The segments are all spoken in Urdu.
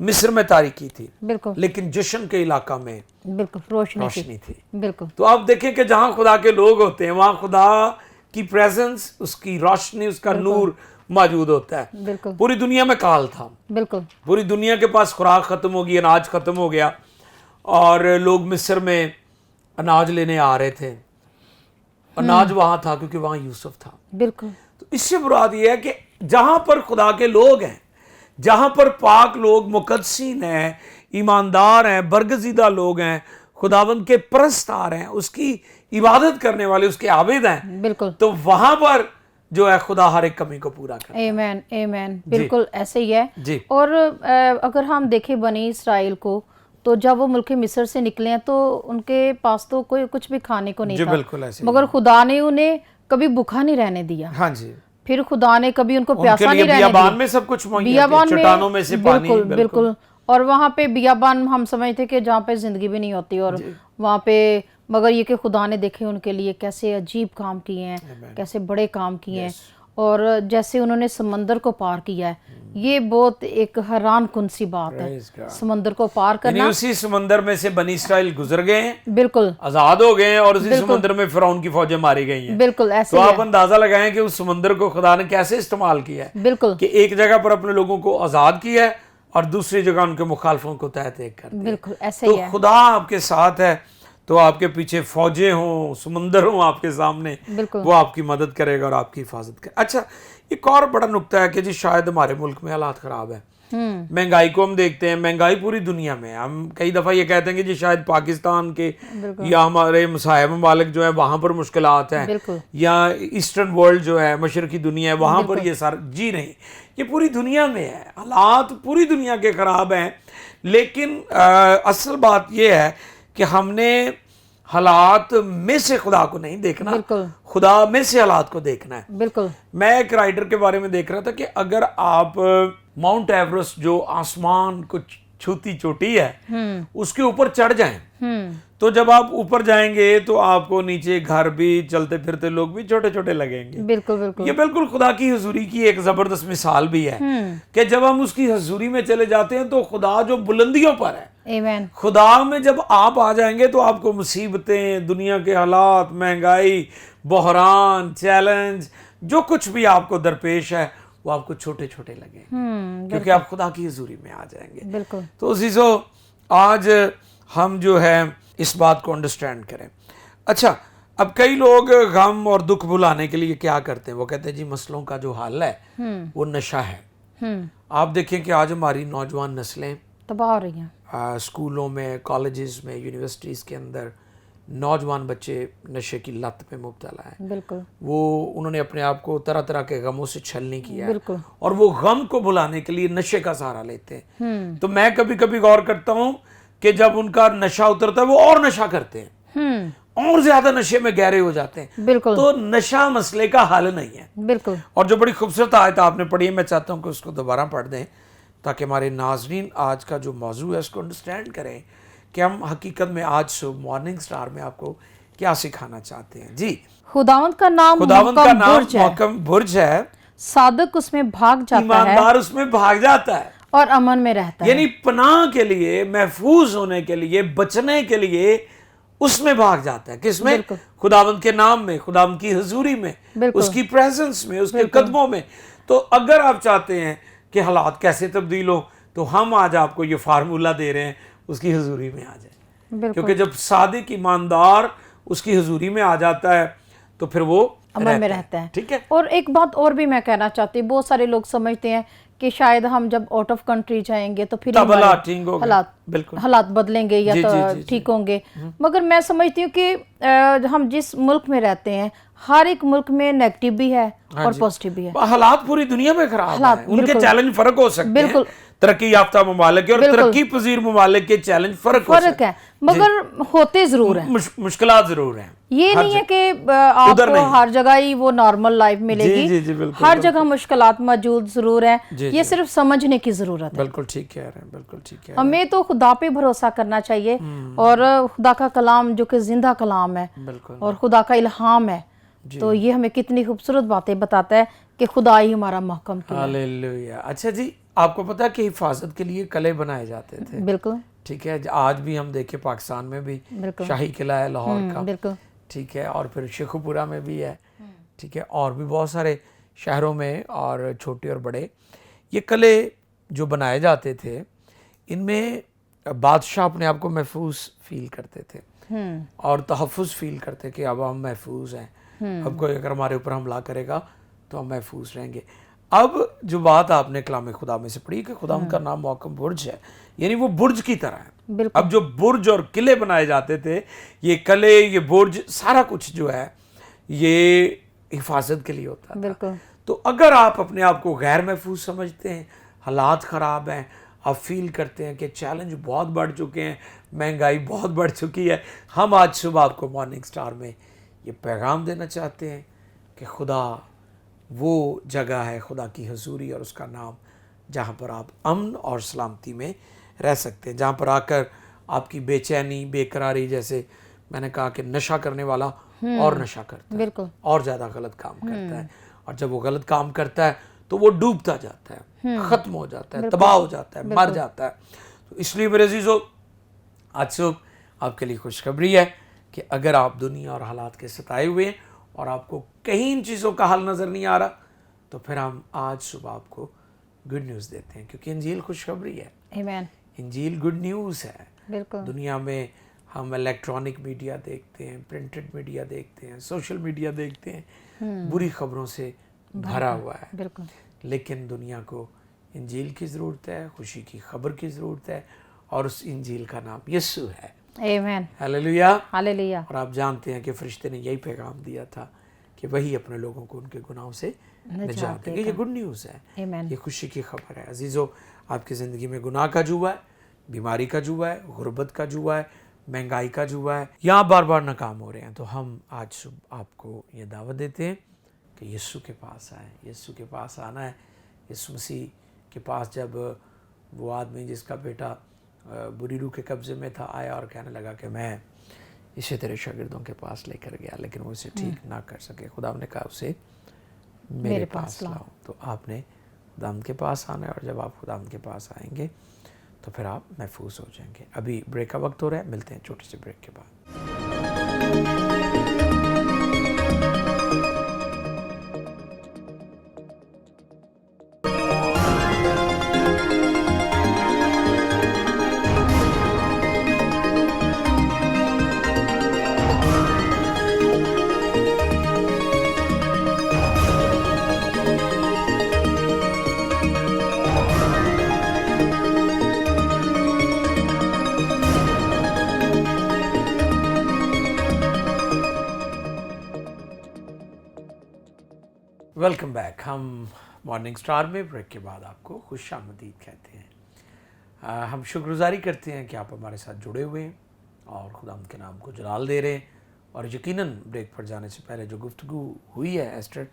مصر میں تاریکی تھی بالکل لیکن جشن کے علاقہ میں بالکل روشنی تھی. بالکل تو آپ دیکھیں کہ جہاں خدا کے لوگ ہوتے ہیں وہاں خدا کی پریزنس، اس کی روشنی، اس کا نور موجود ہوتا ہے. بالکل پوری دنیا میں کال تھا، بالکل پوری دنیا کے پاس خوراک ختم ہو گئی، اناج ختم ہو گیا اور لوگ مصر میں اناج لینے آ رہے تھے. اناج وہاں تھا کیونکہ وہاں یوسف تھا. بالکل تو اس سے مراد یہ ہے کہ جہاں پر خدا کے لوگ ہیں، جہاں پر پاک لوگ مقدسین ہیں، ایماندار ہیں، برگزیدہ لوگ ہیں، خداوند کے پرستار ہیں، اس کی عبادت کرنے والے، اس کے عابد ہیں، بالکل تو وہاں پر جو ہے خدا ہر ایک کمی کو پورا کرتا ہے. ایمین ایمین بالکل ایسے ہی ہے. جی اور اگر ہم دیکھیں بنی اسرائیل کو تو جب وہ ملک مصر سے نکلے ہیں تو ان کے پاس تو کوئی کچھ بھی کھانے کو نہیں جی تھا، بالکل ایسے مگر خدا نے انہیں کبھی بھوکا نہیں رہنے دیا. ہاں جی، پھر خدا نے کبھی ان کو ان کے پیاسا لیے نہیں رہنے بیابان دیا. میں سب کچھ مہیا بیابان کیا، میں چٹانوں میں سے پانی. بالکل بالکل. اور وہاں پہ بیابان ہم سمجھتے کہ جہاں پہ زندگی بھی نہیں ہوتی، اور وہاں پہ مگر یہ کہ خدا نے دیکھے ان کے لیے کیسے عجیب کام کیے ہیں، کیسے بڑے کام کیے ہیں، اور جیسے انہوں نے سمندر کو پار کیا ہے. یہ بہت ایک حیران کن سی بات ہے، Praise God. سمندر کو پار یعنی کرنا. اسی سمندر میں سے بنی اسرائیل گزر گئے ہیں، بالکل آزاد ہو گئے ہیں، اور اسی سمندر میں فرعون کی فوجیں ماری گئی ہیں. بالکل ایسے تو ہی آپ ہے. اندازہ لگائیں کہ اس سمندر کو خدا نے کیسے استعمال کیا ہے بالکل کہ ایک جگہ پر اپنے لوگوں کو آزاد کیا ہے اور دوسری جگہ ان کے مخالفوں کو تحت ایک کر دیا. بالکل ایسے تو ہی ہے. خدا آپ کے ساتھ ہے، تو آپ کے پیچھے فوجیں ہوں، سمندر ہوں آپ کے سامنے، بالکل وہ آپ کی مدد کرے گا اور آپ کی حفاظت کرے. اچھا ایک اور بڑا نکتہ ہے کہ جی شاید ہمارے ملک میں حالات خراب ہیں. مہنگائی کو ہم دیکھتے ہیں، مہنگائی پوری دنیا میں ہے. ہم کئی دفعہ یہ کہتے ہیں کہ جی شاید پاکستان کے یا ہمارے مساحب ممالک جو ہیں وہاں پر مشکلات ہیں، بالکل یا ایسٹرن ورلڈ جو ہے، مشرقی دنیا ہے، وہاں پر یہ سارا. جی نہیں، یہ پوری دنیا میں ہے، حالات پوری دنیا کے خراب ہیں. لیکن اصل بات یہ ہے کہ ہم نے حالات میں سے خدا کو نہیں دیکھنا، بالکل خدا میں سے حالات کو دیکھنا ہے. بالکل میں ایک رائٹر کے بارے میں دیکھ رہا تھا کہ اگر آپ ماؤنٹ ایورسٹ جو آسمان کو چھوتی چوٹی ہے اس کے اوپر چڑھ جائیں تو جب آپ اوپر جائیں گے تو آپ کو نیچے گھر بھی، چلتے پھرتے لوگ بھی چھوٹے چھوٹے لگیں گے. بالکل بالکل یہ بالکل خدا کی حضوری کی ایک زبردست مثال بھی ہے کہ جب ہم اس کی حضوری میں چلے جاتے ہیں تو خدا جو بلندیوں پر ہے، ایمین خدا میں جب آپ آ جائیں گے تو آپ کو مصیبتیں، دنیا کے حالات، مہنگائی، بحران، چیلنج، جو کچھ بھی آپ کو درپیش ہے وہ آپ کو چھوٹے چھوٹے لگیں گے کیونکہ آپ خدا کی حضوری میں آ جائیں گے. بالکل تو عزیزو آج ہم جو ہے اس بات کو انڈرسٹینڈ کریں. اچھا اب کئی لوگ غم اور دکھ بھلانے کے لیے کیا کرتے ہیں، وہ کہتے ہیں جی مسئلوں کا جو حل ہے وہ نشہ ہے. آپ دیکھیں کہ آج ہماری نوجوان نسلیں تباہ ہو رہی ہیں. اسکولوں میں، کالجز میں، یونیورسٹیز کے اندر نوجوان بچے نشے کی لت میں مبتلا ہیں. بالکل وہ انہوں نے اپنے آپ کو طرح طرح کے غموں سے چھلنی کیا ہے بالکل اور وہ غم کو بھلانے کے لیے نشے کا سہارا لیتے ہیں. تو میں کبھی کبھی غور کرتا ہوں کہ جب ان کا نشہ اترتا ہے وہ اور نشہ کرتے ہیں، اور زیادہ نشے میں گہرے ہو جاتے ہیں. بالکل تو نشہ مسئلے کا حل نہیں ہے. بالکل اور جو بڑی خوبصورت آیت آپ نے پڑھی ہے، میں چاہتا ہوں کہ اس کو دوبارہ پڑھ دیں تاکہ ہمارے ناظرین آج کا جو موضوع ہے اس کو انڈرسٹینڈ کریں کہ ہم حقیقت میں آج صبح مارننگ سٹار میں آپ کو کیا سکھانا چاہتے ہیں. جی خداوند کا نام خداوند کا محکم نام برج ہے، محکم برج ہے، صادق اس میں بھاگ جاتا ہے ایماندار اس میں بھاگ جاتا ہے. اور امن میں رہتا ہے. یعنی پناہ کے لیے، محفوظ ہونے کے لیے، بچنے کے لیے اس میں بھاگ جاتا ہے. کس میں؟ بالکل. خداوند کے نام میں، خداوند کی حضوری میں، بالکل. اس کی پریزنس میں، اس کے قدموں میں. تو اگر آپ چاہتے ہیں کہ حالات کیسے تبدیل ہو تو ہم آج آپ کو یہ فارمولہ دے رہے ہیں، اس کی حضوری میں آ جائیں. بالکل کیونکہ جب صادق ایماندار اس کی حضوری میں آ جاتا ہے تو پھر وہ امن میں رہتا ہے. ٹھیک ہے. اور ایک بات اور بھی میں کہنا چاہتی ہوں، بہت سارے لوگ سمجھتے ہیں کہ شاید ہم جب آؤٹ آف کنٹری جائیں گے تو پھر تب حالات ٹھیک ہو گئے. بالکل حالات بدلیں گے یا تو ٹھیک ہوں گے. مگر میں سمجھتی ہوں کہ ہم جس ملک میں رہتے ہیں ہر ایک ملک میں نیگیٹو بھی ہے اور پازیٹیو بھی ہے. حالات پوری دنیا میں خراب ہیں، ان کے چیلنج فرق ہو سکتے ہیں. ترقی یافتہ ممالک اور ترقی پذیر ممالک کے چیلنج فرق ہے، مگر ہوتے ضرور ہیں، مشکلات ضرور ہیں. یہ نہیں ہے کہ آپ کو ہر جگہ ہی وہ نارمل لائف ملے گی. ہر جگہ مشکلات موجود ضرور ہیں، یہ صرف سمجھنے کی ضرورت ہے. بالکل ٹھیک کہہ رہے ہیں، بالکل ٹھیک ہے. ہمیں تو خدا پہ بھروسہ کرنا چاہیے اور خدا کا کلام جو کہ زندہ کلام ہے اور خدا کا الہام ہے، تو یہ ہمیں کتنی خوبصورت باتیں بتاتا ہے کہ خدا ہی ہمارا محکم کیا ہے. ہاللیلویا. اچھا جی آپ کو پتا کہ حفاظت کے لیے قلعے بنائے جاتے تھے، بالکل ٹھیک ہے. آج بھی ہم دیکھیں پاکستان میں بھی شاہی قلعہ ہے لاہور کا، بالکل ٹھیک ہے، اور پھر شیخوپورہ میں بھی ہے، ٹھیک ہے، اور بھی بہت سارے شہروں میں اور چھوٹے اور بڑے یہ قلعے جو بنائے جاتے تھے. ان میں بادشاہ اپنے آپ کو محفوظ فیل کرتے تھے اور تحفظ فیل کرتے کہ اب ہم محفوظ ہیں، اب کوئی اگر ہمارے اوپر حملہ کرے گا تو ہم محفوظ رہیں گے. اب جو بات آپ نے کلام خدا میں سے پڑھی کہ خدا ان کا نام محکم برج ہے، یعنی وہ برج کی طرح ہے. بالکل اب جو برج اور قلعے بنائے جاتے تھے، یہ قلعے، یہ برج، سارا کچھ جو ہے یہ حفاظت کے لیے ہوتا تھا. بالکل تو اگر آپ اپنے آپ کو غیر محفوظ سمجھتے ہیں، حالات خراب ہیں، آپ فیل کرتے ہیں کہ چیلنج بہت بڑھ چکے ہیں، مہنگائی بہت بڑھ چکی ہے، ہم آج صبح آپ کو مارننگ سٹار میں یہ پیغام دینا چاہتے ہیں کہ خدا وہ جگہ ہے، خدا کی حضوری اور اس کا نام، جہاں پر آپ امن اور سلامتی میں رہ سکتے ہیں، جہاں پر آ کر آپ کی بے چینی، بے قراری، جیسے میں نے کہا کہ نشہ کرنے والا اور نشہ کرتا ہے، بالکل اور زیادہ غلط کام کرتا ہے، اور جب وہ غلط کام کرتا ہے تو وہ ڈوبتا جاتا ہے، ختم ہو جاتا ہے، تباہ ہو جاتا ہے، مر جاتا ہے. تو اس لیے میرے عزیزو، آج صبح آپ کے لیے خوشخبری ہے کہ اگر آپ دنیا اور حالات کے ستائے ہوئے ہیں اور آپ کو کہیں ان چیزوں کا حل نظر نہیں آ رہا، تو پھر ہم آج صبح آپ کو گڈ نیوز دیتے ہیں، کیونکہ انجیل خوشخبری ہے، آمین انجیل گڈ نیوز ہے. بالکل دنیا میں ہم الیکٹرانک میڈیا دیکھتے ہیں، پرنٹڈ میڈیا دیکھتے ہیں، سوشل میڈیا دیکھتے ہیں، بری خبروں سے بھرا ہوا ہے، بالکل لیکن دنیا کو انجیل کی ضرورت ہے، خوشی کی خبر کی ضرورت ہے، اور اس انجیل کا نام یسوع ہے. آمین ہلیلویا. ہاللویہ اور آپ جانتے ہیں کہ فرشتے نے یہی پیغام دیا تھا کہ وہی اپنے لوگوں کو ان کے گناہوں سے نجات دے گا. یہ گڈ نیوز ہے، آمین یہ خوشی کی خبر ہے. عزیزو، آپ کی زندگی میں گناہ کا جوا ہے، بیماری کا جوا ہے، غربت کا جوا ہے، مہنگائی کا جوا ہے، یا آپ بار بار ناکام ہو رہے ہیں، تو ہم آج صبح آپ کو یہ دعوت دیتے ہیں کہ یسوع کے پاس آئیں. یسوع کے پاس آنا ہے. یسوع مسیح کے پاس جب وہ آدمی جس کا بیٹا بری روح کے قبضے میں تھا آیا اور کہنے لگا کہ میں اسے تیرے شاگردوں کے پاس لے کر گیا، لیکن وہ اسے ٹھیک نہ کر سکے، خدا نے کہا اسے میرے پاس لاؤ. تو آپ نے خدا کے پاس آنا ہے، اور جب آپ خدا کے پاس آئیں گے تو پھر آپ محفوظ ہو جائیں گے. ابھی بریک کا وقت ہو رہا ہے، ملتے ہیں چھوٹے سے بریک کے بعد. Welcome back. ہم مارننگ سٹار میں بریک کے بعد آپ کو خوش آمدید کہتے ہیں. ہم شکر گزاری کرتے ہیں کہ آپ ہمارے ساتھ جڑے ہوئے ہیں اور خدا ان کے نام کو جلال دے رہے ہیں. اور یقیناً بریک پر جانے سے پہلے جو گفتگو ہوئی ہے ایسٹر،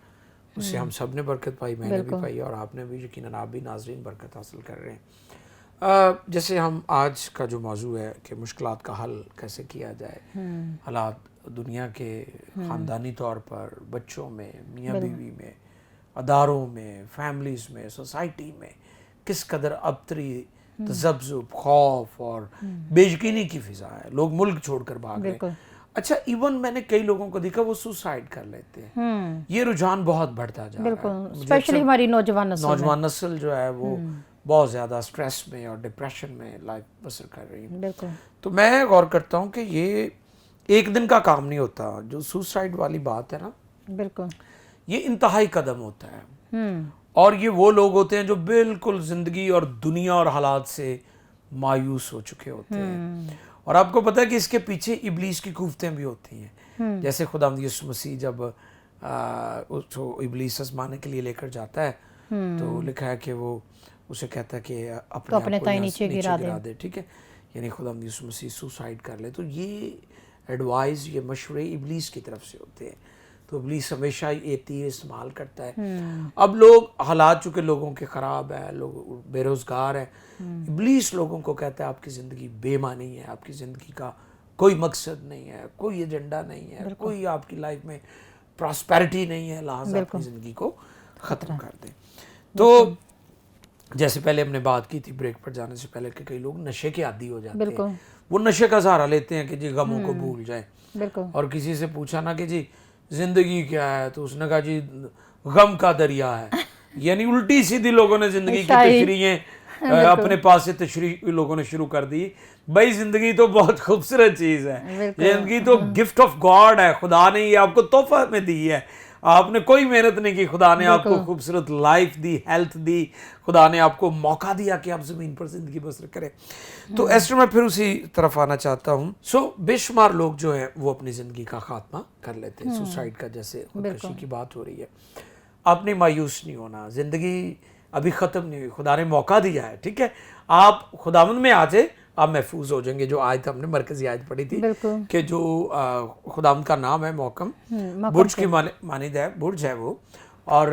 اس سے ہم سب نے برکت پائی، میں نے بھی پائی، اور آپ نے بھی، یقیناً آپ بھی ناظرین برکت حاصل کر رہے ہیں. جیسے ہم آج کا جو موضوع ہے کہ مشکلات کا حل کیسے کیا جائے، حالات دنیا کے خاندانی طور پر، بچوں میں، میاں بیوی میں، اداروں میں، فیملیز میں، سوسائٹی میں کس قدر ابتری، تذبذب، خوف اور بے یقینی کی فضا ہے. لوگ ملک چھوڑ کر بھاگ رہے ہیں. اچھا، ایون میں نے کئی لوگوں کو دیکھا وہ سوسائڈ کر لیتے ہیں. یہ رجحان بہت بڑھتا جا رہا ہے، بالکل اسپیشلی ہماری نوجوان نسل جو ہے وہ بہت زیادہ سٹریس میں اور ڈپریشن میں لائف بسر کر رہی ہے. بالکل تو میں غور کرتا ہوں کہ یہ ایک دن کا کام نہیں ہوتا. جو سوسائڈ والی بات ہے نا، بالکل یہ انتہائی قدم ہوتا ہے، اور یہ وہ لوگ ہوتے ہیں جو بالکل زندگی اور دنیا اور حالات سے مایوس ہو چکے ہوتے ہیں. اور آپ کو پتہ ہے کہ اس کے پیچھے ابلیس کی کوفتیں بھی ہوتی ہیں. جیسے خداوند یسوع مسیح جب ابلیس آزمانے کے لیے لے کر جاتا ہے تو لکھا ہے کہ وہ اسے کہتا ہے کہ اپنے آپ کو نیچے گرا دے، ٹھیک ہے، یعنی خداوند یسوع مسیح سوسائڈ کر لے. تو یہ ایڈوائز، یہ مشورے ابلیس کی طرف سے ہوتے ہیں. تو ابلیس ہمیشہ یہ تیر استعمال کرتا ہے. اب لوگ، حالات چونکہ لوگوں کے خراب ہے، لوگ بے روزگار ہیں، ابلیس لوگوں کو کہتا ہے آپ کی زندگی بے معنی ہے، آپ کی زندگی کا کوئی مقصد نہیں ہے، کوئی ایجنڈا نہیں ہے، کوئی آپ کی لائف میں پراسپیرٹی نہیں ہے، لہٰذا اپنی زندگی کو ختم کر دیں. تو جیسے پہلے ہم نے بات کی تھی بریک پر جانے سے پہلے کہ کئی لوگ نشے کے عادی ہو جاتے بالکل ہیں, وہ نشے کا سہارا لیتے ہیں کہ جی غموں کو بھول جائیں. بالکل اور کسی سے پوچھا نا کہ جی زندگی کیا ہے, تو اس نے کہا جی غم کا دریا ہے. یعنی الٹی سیدھی لوگوں نے زندگی کی تشریحیں اپنے پاس سے تشریح لوگوں نے شروع کر دی. بھائی زندگی تو بہت خوبصورت چیز ہے, زندگی تو گفٹ آف گاڈ ہے, خدا نے یہ آپ کو تحفہ میں دی ہے, آپ نے کوئی محنت نہیں کی, خدا نے آپ کو خوبصورت لائف دی, ہیلتھ دی, خدا نے آپ کو موقع دیا کہ آپ زمین پر زندگی بسر کریں. تو ایسٹر میں پھر اسی طرف آنا چاہتا ہوں. بے شمار لوگ جو ہے وہ اپنی زندگی کا خاتمہ کر لیتے ہیں, سوسائڈ کا, جیسے خودکشی کی بات ہو رہی ہے. آپ نے مایوس نہیں ہونا, زندگی ابھی ختم نہیں ہوئی, خدا نے موقع دیا ہے, ٹھیک ہے, آپ خداوند میں آ جائے, آپ محفوظ ہو جائیں گے. جو آیت ہم نے مرکزی آیت پڑھی تھی کہ جو خداوند کا نام ہے محکم, برج کی مانند ہے, برج ہے وہ, اور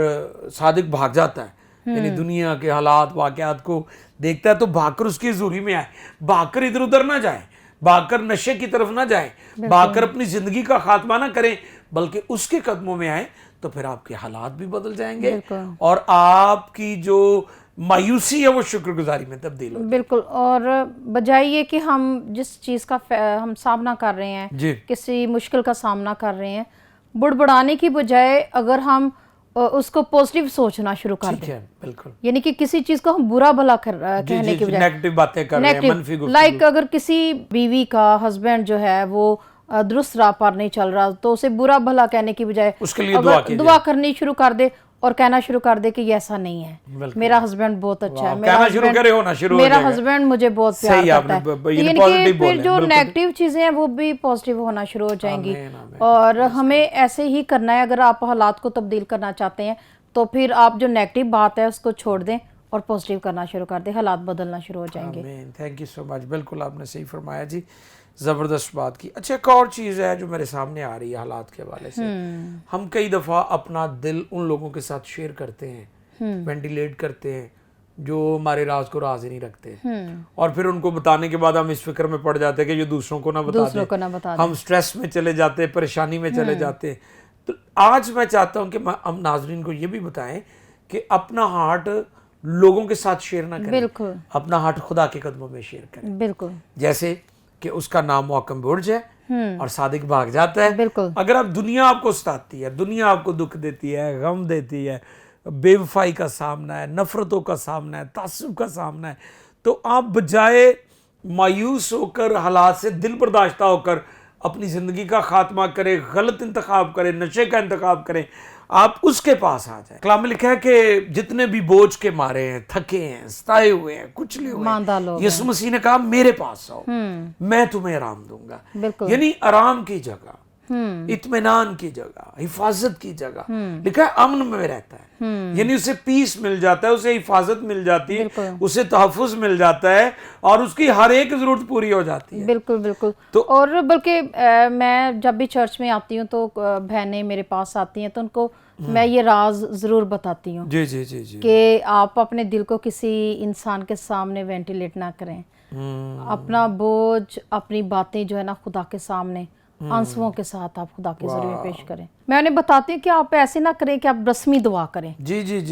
صادق بھاگ جاتا ہے. یعنی دنیا کے حالات واقعات کو دیکھتا ہے تو بھاگ کر اس کی حضوری میں آئے, بھاگ کر ادھر ادھر نہ جائیں, بھاگ کر نشے کی طرف نہ جائیں, بھاگ کر اپنی زندگی کا خاتمہ نہ کریں, بلکہ اس کے قدموں میں آئیں, تو پھر آپ کے حالات بھی بدل جائیں گے اور آپ کی جو مایوسی ہے وہ شکر گزاری میں تبدیل ہو. بالکل. اور بجائے یہ کہ ہم جس چیز کا ہم سامنا کر رہے ہیں, کسی مشکل کا سامنا کر رہے ہیں, بڑبڑانے کی بجائے اگر ہم اس کو پوزیٹیو سوچنا شروع کر دیں, بالکل, یعنی کہ کسی چیز کو ہم برا بھلا کہنے کی بجائے نیگیٹو باتیں کر رہے ہیں, منفی گفتگو, لائک اگر کسی بیوی کا ہسبینڈ جو ہے وہ درست راہ پر نہیں چل رہا, تو اسے برا بھلا کہنے کی بجائے اس کے لیے دعا کرنی شروع کر دے اور کہنا شروع کر دے کہ یہ ایسا نہیں ہے, میرا ہسبینڈ بہت اچھا ہے, میرا ہسبینڈ مجھے بہت پیار کرتا ہے. یعنی کہ پھر جو نیگیٹو چیزیں ہیں وہ بھی پازیٹیو ہونا شروع ہو جائیں گی. اور ہمیں ایسے ہی کرنا ہے. اگر آپ حالات کو تبدیل کرنا چاہتے ہیں تو پھر آپ جو نیگیٹو بات ہے اس کو چھوڑ دیں اور پازیٹیو کرنا شروع کر دیں, حالات بدلنا شروع ہو جائیں گے. تھینک یو سو مچ. بالکل آپ نے صحیح فرمایا جی, زبردست بات کی. اچھا, ایک اور چیز ہے جو میرے سامنے آ رہی ہے حالات کے حوالے سے, ہم کئی دفعہ اپنا دل ان لوگوں کے ساتھ شیئر کرتے ہیں, وینٹیلیٹ کرتے ہیں جو ہمارے راز کو راز ہی نہیں رکھتے, اور پھر ان کو بتانے کے بعد ہم اس فکر میں پڑ جاتے ہیں کہ یہ دوسروں کو نہ بتا دیں, ہم سٹریس میں چلے جاتے ہیں, پریشانی میں چلے جاتے ہیں. تو آج میں چاہتا ہوں کہ ہم ناظرین کو یہ بھی بتائیں کہ اپنا ہارٹ لوگوں کے ساتھ شیئر نہ کریں, اپنا ہارٹ خدا کے قدموں میں شیئر کریں. بالکل, جیسے کہ اس کا نام محکم برج ہے اور صادق بھاگ جاتا ہے. اگر آپ دنیا آپ کو ستاتی ہے, دنیا آپ کو دکھ دیتی ہے, غم دیتی ہے, بے وفائی کا سامنا ہے, نفرتوں کا سامنا ہے, تعصب کا سامنا ہے, تو آپ بجائے مایوس ہو کر, حالات سے دل برداشتہ ہو کر اپنی زندگی کا خاتمہ کریں, غلط انتخاب کریں, نشے کا انتخاب کریں, آپ اس کے پاس آ جائیں. کلام میں لکھا ہے کہ جتنے بھی بوجھ کے مارے ہیں, تھکے ہیں, ستائے ہوئے ہیں, کچلے ہوئے ہیں, یسوع مسیح نے کہا میرے پاس آؤ, میں تمہیں آرام دوں گا. یعنی آرام کی جگہ, اطمینان کی جگہ, حفاظت کی جگہ, لکھا ہے امن میں رہتا ہے. یعنی اسے پیس مل جاتا ہے, اسے حفاظت مل جاتی ہے, اسے تحفظ مل جاتا ہے, اور اس کی ہر ایک ضرورت پوری ہو جاتی ہے. بالکل بالکل. اور بلکہ میں جب بھی چرچ میں آتی ہوں تو بہنیں میرے پاس آتی ہیں تو ان کو میں یہ راز ضرور بتاتی ہوں کہ آپ اپنے دل کو کسی انسان کے سامنے وینٹیلیٹ نہ کریں, اپنا بوجھ, اپنی باتیں جو ہے نا خدا کے سامنے آنسوؤں کے ساتھ آپ خدا کے ذریعے پیش کریں. میں انہیں بتاتی ہوں کہ آپ ایسے نہ کریں کہ آپ رسمی دعا کریں,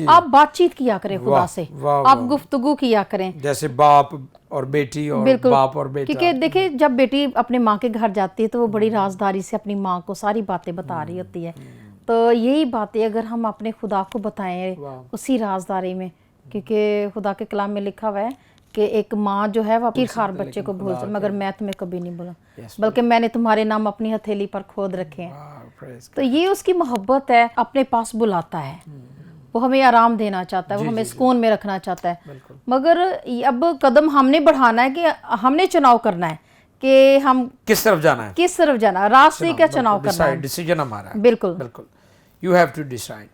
آپ بات چیت کیا کریں خدا سے, آپ گفتگو کیا کریں, جیسے باپ اور بیٹی اور باپ اور بیٹا. کیونکہ دیکھیں جب بیٹی اپنے ماں کے گھر جاتی ہے تو وہ بڑی رازداری سے اپنی ماں کو ساری باتیں بتا رہی ہوتی ہے. تو یہی باتیں اگر ہم اپنے خدا کو بتائیں اسی رازداری میں, کیونکہ خدا کے کلام میں لکھا ہوا ہے کہ ایک ماں جو ہے وہ اپنی خار بچے کو بھول جائے, مگر میں تمہیں کبھی نہیں بولا, بلکہ میں نے تمہارے نام اپنی ہتھیلی پر کھود رکھے ہیں. تو یہ اس کی محبت ہے, اپنے پاس بلاتا ہے, وہ ہمیں آرام دینا چاہتا ہے, وہ ہمیں سکون میں رکھنا چاہتا ہے. مگر اب قدم ہم نے بڑھانا ہے کہ ہم نے چناؤ کرنا ہے کہ ہم کس طرف جانا ہے, راستے کا چناؤ کرنا ہے. ڈیسیجن ہمارا ہے. بالکل you have to decide,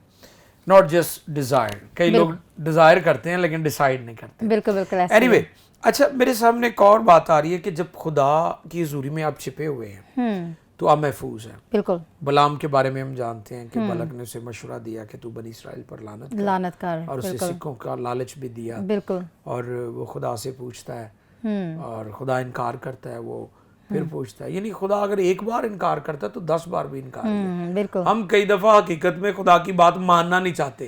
not just desire. کئی لوگ ڈیزائر کرتے ہیں لیکن ڈیسائیڈ نہیں کرتے. بالکل بالکل. اینی وے, اچھا میرے سامنے ایک اور بات آ رہی ہے کہ جب خدا کی حضوری میں آپ چھپے ہوئے ہیں تو آپ محفوظ ہیں. بالکل. بلام کے بارے میں ہم جانتے ہیں کہ بلک نے اسے مشورہ دیا کہ تو بنی اسرائیل پر لعنت کر, اور اسے سکوں کا لالچ بھی دیا. بالکل. اور وہ خدا سے پوچھتا ہے اور خدا انکار کرتا ہے, وہ پھر پوچھتا ہے. یعنی خدا اگر ایک بار انکار کرتا ہے تو 10 بار بھی انکار ہے. بالکل. ہم کئی دفعہ حقیقت میں خدا کی بات ماننا نہیں چاہتے,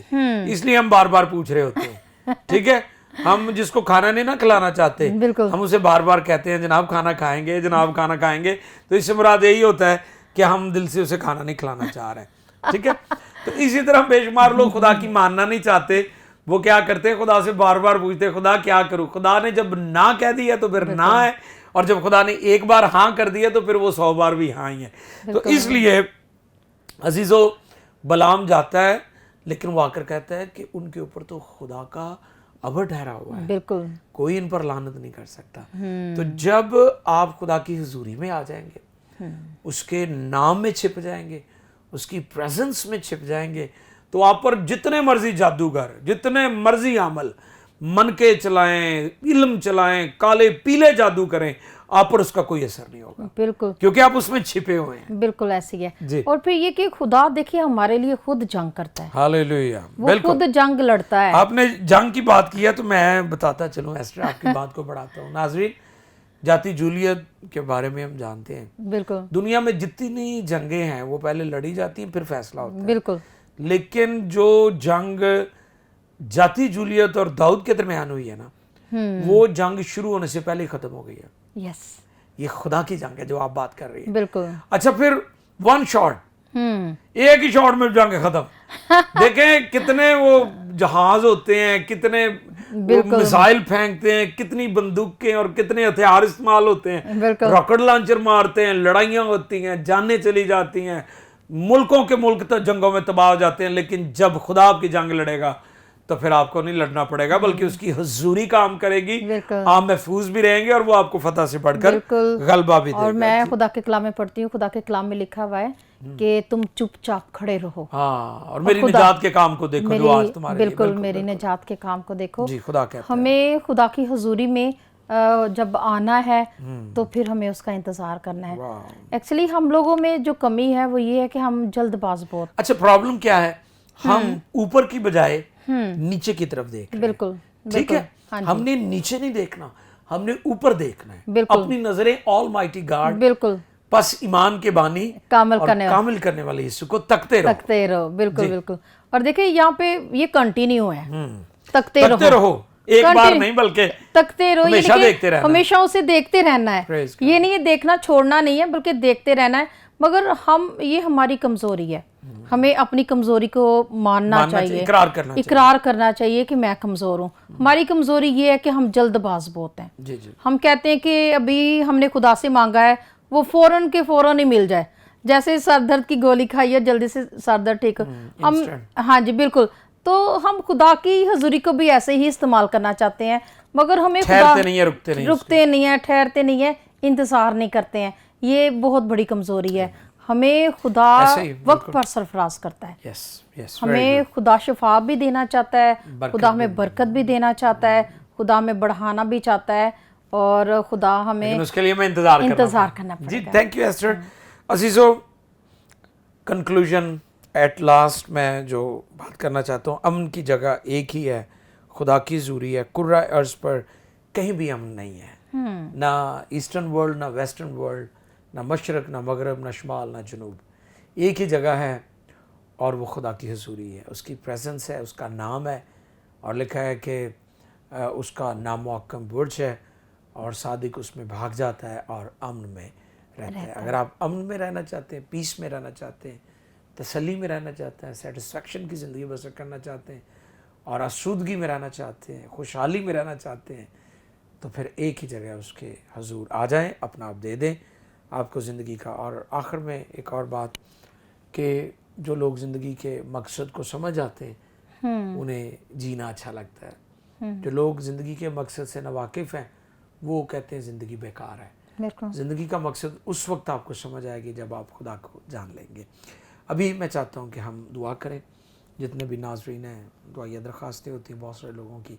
اس لیے ہم بار بار پوچھ رہے ہوتے ہیں. ٹھیک ہے, ہم جس کو کھانا نہیں نا کھلانا چاہتے بالکل ہم اسے بار بار کہتے ہیں جناب کھانا کھائیں گے جناب کھانا کھائیں گے, تو اس سے مراد یہی ہوتا ہے کہ ہم دل سے اسے کھانا نہیں کھلانا چاہ رہے ہیں. ٹھیک ہے, تو اسی طرح بے شمار لوگ خدا کی ماننا نہیں چاہتے, وہ کیا کرتے ہیں خدا سے بار بار پوچھتے خدا کیا کروں, خدا نے جب نہ کہہ دیا تو پھر نہ ہے, اور جب خدا نے ایک بار ہاں کر دیا تو پھر وہ 100 بار بھی ہاں ہی ہے. تو اس لیے عزیزو بلام جاتا ہے لیکن وہ آ کر کہتا ہے کہ ان کے اوپر تو خدا کا ابر ٹھہرا ہوا ہے, بالکل کوئی ان پر لعنت نہیں کر سکتا. تو جب آپ خدا کی حضوری میں آ جائیں گے, اس کے نام میں چھپ جائیں گے, اس کی پریزنس میں چھپ جائیں گے, تو آپ پر جتنے مرضی جادوگر, جتنے مرضی عمل, من کے چلائیں, علم چلائیں, کالے پیلے جادو کریں, آپ پر اس کا کوئی اثر نہیں ہوگا, بالکل کیونکہ آپ اس میں چھپے ہوئے ہیں. بالکل ایسی ہے. جی اور پھر یہ کہ خدا دیکھیے ہمارے لیے خود جنگ کرتا ہے, ہاللیلویا, وہ خود جنگ لڑتا ہے. آپ نے جنگ کی بات کی ہے تو میں بتاتا چلوں ایسٹر, آپ کی بات کو بڑھاتا ہوں. ناظرین, جاتی جولیت کے بارے میں ہم جانتے ہیں, بالکل دنیا میں جتنی جنگیں ہیں وہ پہلے لڑی جاتی ہیں پھر فیصلہ ہوتا ہے, بالکل لیکن جو جنگ جاتی جولیت اور داؤد کے درمیان ہوئی ہے نا, وہ جنگ شروع ہونے سے پہلے ہی ختم ہو گئی ہے. یس یہ خدا کی جنگ ہے جو آپ بات کر رہی ہیں. بالکل. اچھا, پھر ون شاٹ, ایک ہی شاٹ میں جنگ ختم. دیکھیں کتنے وہ جہاز ہوتے ہیں, کتنے میزائل پھینکتے ہیں, کتنی بندوقیں اور کتنے ہتھیار استعمال ہوتے ہیں, راکٹ لانچر مارتے ہیں, لڑائیاں ہوتی ہیں, جانیں چلی جاتی ہیں, ملکوں کے ملک جنگوں میں تباہ ہو جاتے ہیں. لیکن جب خدا آپ کی جنگ لڑے گا تو پھر آپ کو نہیں لڑنا پڑے گا, بلکہ اس کی حضوری کام کرے گی, آپ محفوظ بھی رہیں گے اور وہ آپ کو فتح سے بڑھ کر غلبہ بھی دے گا. اور میں خدا کے کلام میں پڑھتی ہوں, خدا کے کلام میں لکھا ہوا ہے کہ تم چپ چاپ کھڑے رہو, ہاں, اور میری نجات کے کام کو دیکھو جو آج تمہارے لیے. بالکل میری نجات کے کام کو دیکھو. جی, خدا کہتا ہے ہمیں خدا کی حضوری میں جب آنا ہے تو پھر ہمیں اس کا انتظار کرنا ہے. ایکچولی ہم لوگوں میں جو کمی ہے وہ یہ ہے کہ ہم جلد باز بہت. اچھا, پرابلم کیا ہے, ہم اوپر کی بجائے نیچے کی طرف دیکھ رہے ہیں. بالکل ٹھیک ہے, ہم نے نیچے نہیں دیکھنا, ہم نے اوپر دیکھنا ہے. اپنی نظریں آل مائٹی گاڈ, بالکل پس ایمان کے بانی اور کامل کرنے والے یسوع کو تکتے رہو. بالکل بالکل. اور دیکھیں یہاں پہ یہ کنٹینیو ہے, تکتے رہو, ایک بار نہیں بلکہ تکتے رہو, ہمیشہ دیکھتے رہنا, ہمیشہ اسے دیکھتے رہنا ہے. یہ نہیں ہے دیکھنا چھوڑنا نہیں ہے بلکہ دیکھتے رہنا ہے. مگر یہ ہماری کمزوری ہے, ہمیں اپنی کمزوری کو ماننا چاہیے, اقرار کرنا چاہیے کہ میں کمزور ہوں. ہماری کمزوری یہ ہے کہ ہم جلد باز بہت ہیں. ہم کہتے ہیں کہ ابھی ہم نے خدا سے مانگا ہے, وہ فوراً کے فوراً ہی مل جائے. جیسے سر درد کی گولی کھائی ہے جلدی سے سر درد ٹھیک ہم, ہاں جی بالکل. تو ہم خدا کی حضوری کو بھی ایسے ہی استعمال کرنا چاہتے ہیں, مگر ہمیں خدا رکتے نہیں ہیں, ٹھہرتے نہیں ہیں, انتظار نہیں کرتے ہیں. یہ بہت بڑی کمزوری ہے. ہمیں خدا وقت پر سرفراز کرتا ہے, ہمیں خدا شفا بھی دینا چاہتا ہے, خدا ہمیں برکت بھی دینا چاہتا ہے, خدا ہمیں بڑھانا بھی چاہتا ہے, اور خدا ہمیں اس کے لیے میں انتظار کرنا پڑے جی. گا. تھینک یو ایسٹر. عزیزو, کنکلوژن ایٹ لاسٹ میں جو بات کرنا چاہتا ہوں, امن کی جگہ ایک ہی ہے, خدا کی حضوری ہے. کرۂ ارض پر کہیں بھی امن نہیں ہے, نہ ایسٹرن ورلڈ, نہ ویسٹرن ورلڈ, نہ مشرق, نہ مغرب, نہ شمال, نہ جنوب. ایک ہی جگہ ہے اور وہ خدا کی حضوری ہے, اس کی پریزنس ہے, اس کا نام ہے, اور لکھا ہے کہ اس کا نام محکم برج ہے اور صادق اس میں بھاگ جاتا ہے اور امن میں رہتا ہے. اگر آپ امن میں رہنا چاہتے ہیں, پیس میں رہنا چاہتے ہیں, تسلی میں رہنا چاہتے ہیں, سیٹسفیکشن کی زندگی بسر کرنا چاہتے ہیں, اور آسودگی میں رہنا چاہتے ہیں, خوشحالی میں رہنا چاہتے ہیں, تو پھر ایک ہی جگہ اس کے حضور آ جائیں, اپنا آپ دے دیں آپ کو زندگی کا. اور آخر میں ایک اور بات کہ جو لوگ زندگی کے مقصد کو سمجھ آتے ہیں انہیں جینا اچھا لگتا ہے. جو لوگ زندگی کے مقصد سے ناواقف ہیں وہ کہتے ہیں زندگی بیکار ہے. زندگی کا مقصد اس وقت آپ کو سمجھ آئے گی جب آپ خدا کو جان لیں گے. ابھی میں چاہتا ہوں کہ ہم دعا کریں. جتنے بھی ناظرین ہیں, دعائیں درخواستیں ہوتی ہیں بہت سارے لوگوں کی,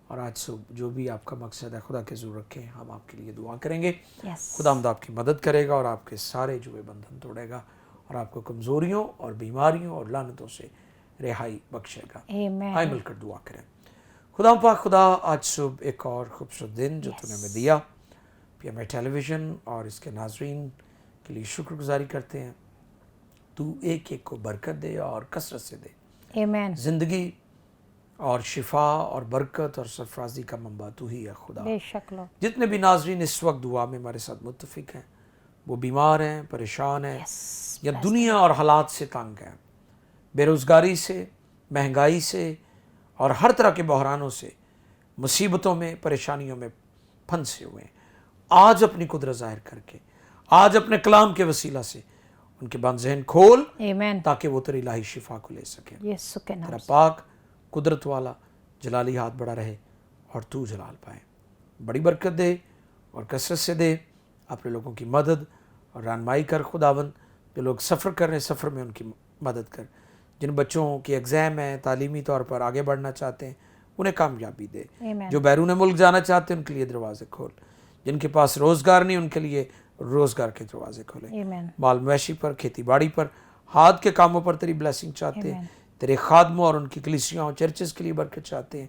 اور آج صبح جو بھی آپ کا مقصد ہے خدا کے حضور رکھیں, ہم آپ کے لیے دعا کریں گے. خداوند آپ کی مدد کرے گا اور آپ کے سارے جوئے بندھن توڑے گا اور آپ کو کمزوریوں اور بیماریوں اور لعنتوں سے رہائی بخشے گا. آئے مل کر دعا کریں. خدا پاک خدا, آج صبح ایک اور خوبصورت دن جو تو نے ہمیں دیا, پی ایم اے ٹیلی ویژن اور اس کے ناظرین کے لیے شکر گزاری کرتے ہیں. تو ایک ایک کو برکت دے اور کثرت سے دے. آمین. زندگی اور شفا اور برکت اور سرفرازی کا منبع تو ہی ہے خدا. بے شک لو. جتنے بھی ناظرین اس وقت دعا میں ہمارے ساتھ متفق ہیں، وہ بیمار ہیں، پریشان ہیں، یا دنیا اور حالات سے تنگ ہیں، بے روزگاری سے، مہنگائی سے اور ہر طرح کے بحرانوں سے، مصیبتوں میں، پریشانیوں میں پھنسے ہوئے ہیں، آج اپنی قدرت ظاہر کر کے، آج اپنے کلام کے وسیلہ سے ان کے بند ذہن کھول آمین. تاکہ وہ تیری الہی شفا کو لے سکیں. یسوع کے نام تیرا سے. پاک قدرت والا جلالی ہاتھ بڑا رہے اور تو جلال پائے. بڑی برکت دے اور کثرت سے دے. اپنے لوگوں کی مدد اور رہنمائی کر خداوند. جو لوگ سفر کر رہے ہیں سفر میں ان کی مدد کر. جن بچوں کی ایگزام ہیں، تعلیمی طور پر آگے بڑھنا چاہتے ہیں، انہیں کامیابی دے. آمین. جو بیرون ملک جانا چاہتے ہیں ان کے لیے دروازے کھول. جن کے پاس روزگار نہیں ان کے لیے روزگار کے دروازے کھولے. آمین. مال مویشی پر، کھیتی باڑی پر، ہاتھ کے کاموں پر تیری بلیسنگ چاہتے ہیں. تیرے خادموں اور ان کی کلیسیاں چرچز کے لیے برکت چاہتے ہیں.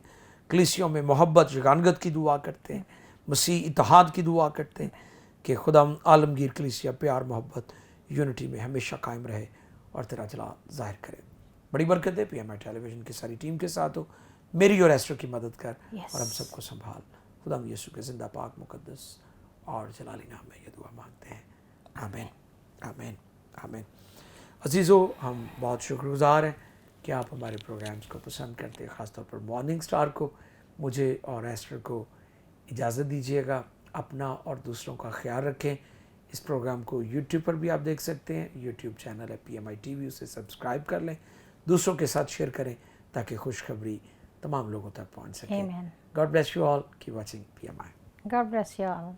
کلیسیوں میں محبت یگانگت کی دعا کرتے ہیں، مسیح اتحاد کی دعا کرتے ہیں کہ خدا عالمگیر کلیسیا پیار محبت یونٹی میں ہمیشہ قائم رہے اور تیرا جلال ظاہر کرے. بڑی برکت دے. پی ایم آئی ٹیلی ویژن کی ساری ٹیم کے ساتھ ہو. میری اور ایسٹر کی مدد کر اور ہم سب کو سنبھال. خدا یسوع کے زندہ پاک مقدس اور جلالی نام میں یہ دعا مانگتے ہیں. آمین آمین آمین. عزیزو، ہم بہت شکر گزار ہیں کہ آپ ہمارے پروگرامز کو پسند کرتے ہیں. خاص طور پر مارننگ سٹار کو. مجھے اور ایسٹر کو اجازت دیجیے گا. اپنا اور دوسروں کا خیال رکھیں. اس پروگرام کو یوٹیوب پر بھی آپ دیکھ سکتے ہیں. یوٹیوب چینل ہے PMI TV، اسے سبسکرائب کر لیں. دوسروں کے ساتھ شیئر کریں تاکہ خوشخبری تمام لوگوں تک پہنچ سکے. Amen. God bless you all. Keep watching PMI. God bless you all.